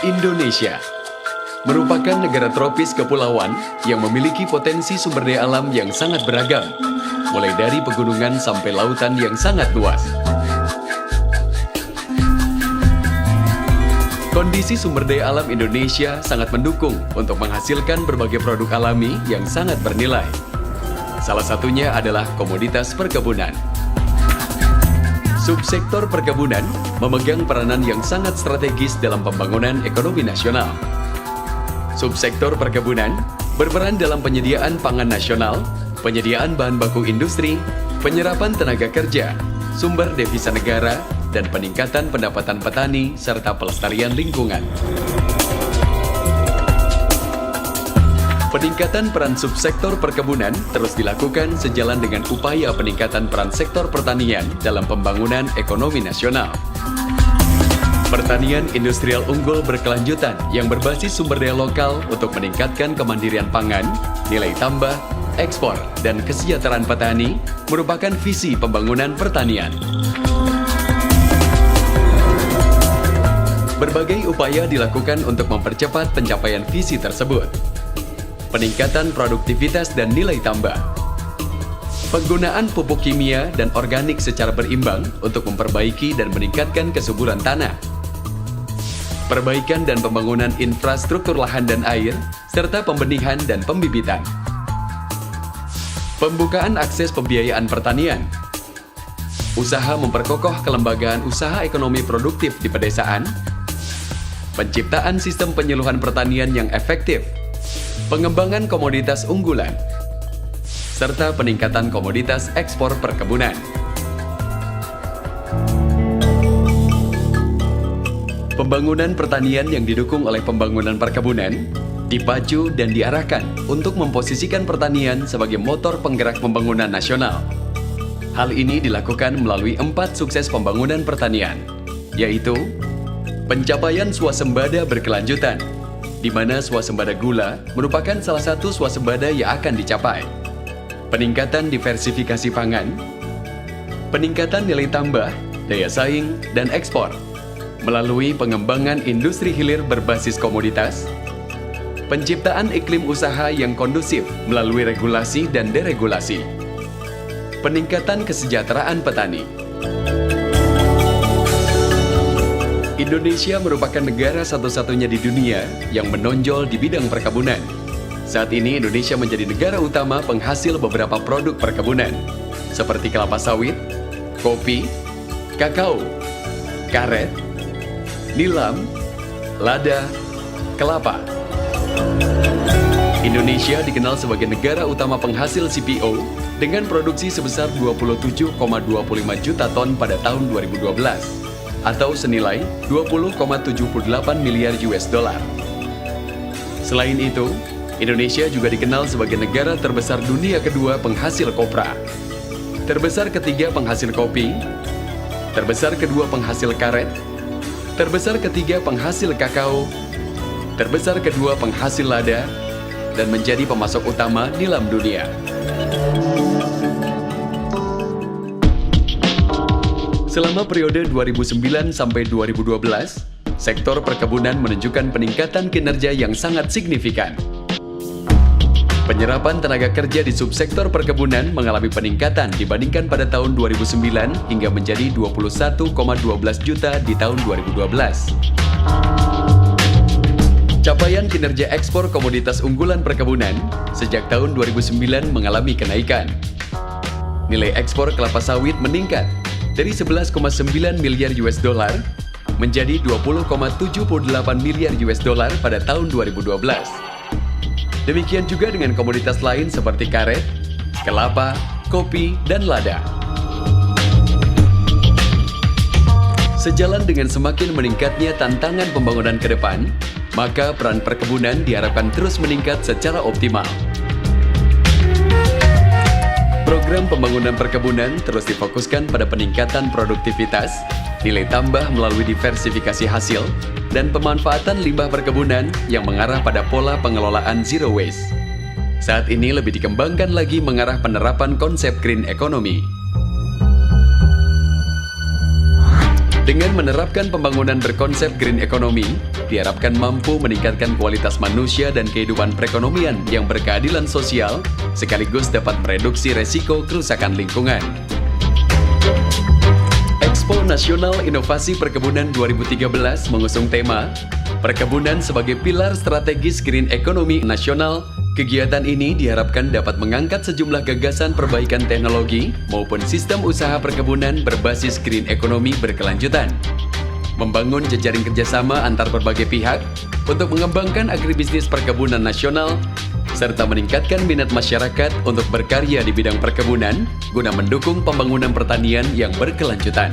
Indonesia merupakan negara tropis kepulauan yang memiliki potensi sumber daya alam yang sangat beragam, mulai dari pegunungan sampai lautan yang sangat luas. Kondisi sumber daya alam Indonesia sangat mendukung untuk menghasilkan berbagai produk alami yang sangat bernilai. Salah satunya adalah komoditas perkebunan. Subsektor perkebunan memegang peranan yang sangat strategis dalam pembangunan ekonomi nasional. Subsektor perkebunan berperan dalam penyediaan pangan nasional, penyediaan bahan baku industri, penyerapan tenaga kerja, sumber devisa negara, dan peningkatan pendapatan petani serta pelestarian lingkungan. Peningkatan peran subsektor perkebunan terus dilakukan sejalan dengan upaya peningkatan peran sektor pertanian dalam pembangunan ekonomi nasional. Pertanian industrial unggul berkelanjutan yang berbasis sumber daya lokal untuk meningkatkan kemandirian pangan, nilai tambah, ekspor, dan kesejahteraan petani merupakan visi pembangunan pertanian. Berbagai upaya dilakukan untuk mempercepat pencapaian visi tersebut. Peningkatan produktivitas dan nilai tambah. Penggunaan pupuk kimia dan organik secara berimbang untuk memperbaiki dan meningkatkan kesuburan tanah. Perbaikan dan pembangunan infrastruktur lahan dan air, serta pembenihan dan pembibitan. Pembukaan akses pembiayaan pertanian. Usaha memperkokoh kelembagaan usaha ekonomi produktif di pedesaan. Penciptaan sistem penyuluhan pertanian yang efektif. Pengembangan komoditas unggulan, serta peningkatan komoditas ekspor perkebunan. Pembangunan pertanian yang didukung oleh pembangunan perkebunan dipacu dan diarahkan untuk memposisikan pertanian sebagai motor penggerak pembangunan nasional. Hal ini dilakukan melalui 4 sukses pembangunan pertanian, yaitu pencapaian swasembada berkelanjutan, di mana swasembada gula merupakan salah satu swasembada yang akan dicapai. Peningkatan diversifikasi pangan, peningkatan nilai tambah, daya saing, dan ekspor, melalui pengembangan industri hilir berbasis komoditas, penciptaan iklim usaha yang kondusif melalui regulasi dan deregulasi, peningkatan kesejahteraan petani. Indonesia merupakan negara satu-satunya di dunia yang menonjol di bidang perkebunan. Saat ini Indonesia menjadi negara utama penghasil beberapa produk perkebunan, seperti kelapa sawit, kopi, kakao, karet, nilam, lada, kelapa. Indonesia dikenal sebagai negara utama penghasil CPO dengan produksi sebesar 27,25 juta ton pada tahun 2012. Atau senilai 20,78 miliar US dollar. Selain itu, Indonesia juga dikenal sebagai negara terbesar dunia kedua penghasil kopra, terbesar ketiga penghasil kopi, terbesar kedua penghasil karet, terbesar ketiga penghasil kakao, terbesar kedua penghasil lada, dan menjadi pemasok utama nilam dunia. Selama periode 2009 sampai 2012, sektor perkebunan menunjukkan peningkatan kinerja yang sangat signifikan. Penyerapan tenaga kerja di subsektor perkebunan mengalami peningkatan dibandingkan pada tahun 2009 hingga menjadi 21,12 juta di tahun 2012. Capaian kinerja ekspor komoditas unggulan perkebunan sejak tahun 2009 mengalami kenaikan. Nilai ekspor kelapa sawit meningkat dari 11,9 miliar US dollar menjadi 20,78 miliar US dollar pada tahun 2012. Demikian juga dengan komoditas lain seperti karet, kelapa, kopi, dan lada. Sejalan dengan semakin meningkatnya tantangan pembangunan ke depan, maka peran perkebunan diharapkan terus meningkat secara optimal. Program pembangunan perkebunan terus difokuskan pada peningkatan produktivitas, nilai tambah melalui diversifikasi hasil, dan pemanfaatan limbah perkebunan yang mengarah pada pola pengelolaan zero waste. Saat ini lebih dikembangkan lagi mengarah penerapan konsep green economy. Dengan menerapkan pembangunan berkonsep green economy, diharapkan mampu meningkatkan kualitas manusia dan kehidupan perekonomian yang berkeadilan sosial, sekaligus dapat mereduksi resiko kerusakan lingkungan. Expo Nasional Inovasi Perkebunan 2013 mengusung tema Perkebunan sebagai pilar strategis green economy nasional. Kegiatan ini diharapkan dapat mengangkat sejumlah gagasan perbaikan teknologi maupun sistem usaha perkebunan berbasis green economy berkelanjutan. Membangun jejaring kerjasama antar berbagai pihak untuk mengembangkan agribisnis perkebunan nasional, serta meningkatkan minat masyarakat untuk berkarya di bidang perkebunan guna mendukung pembangunan pertanian yang berkelanjutan.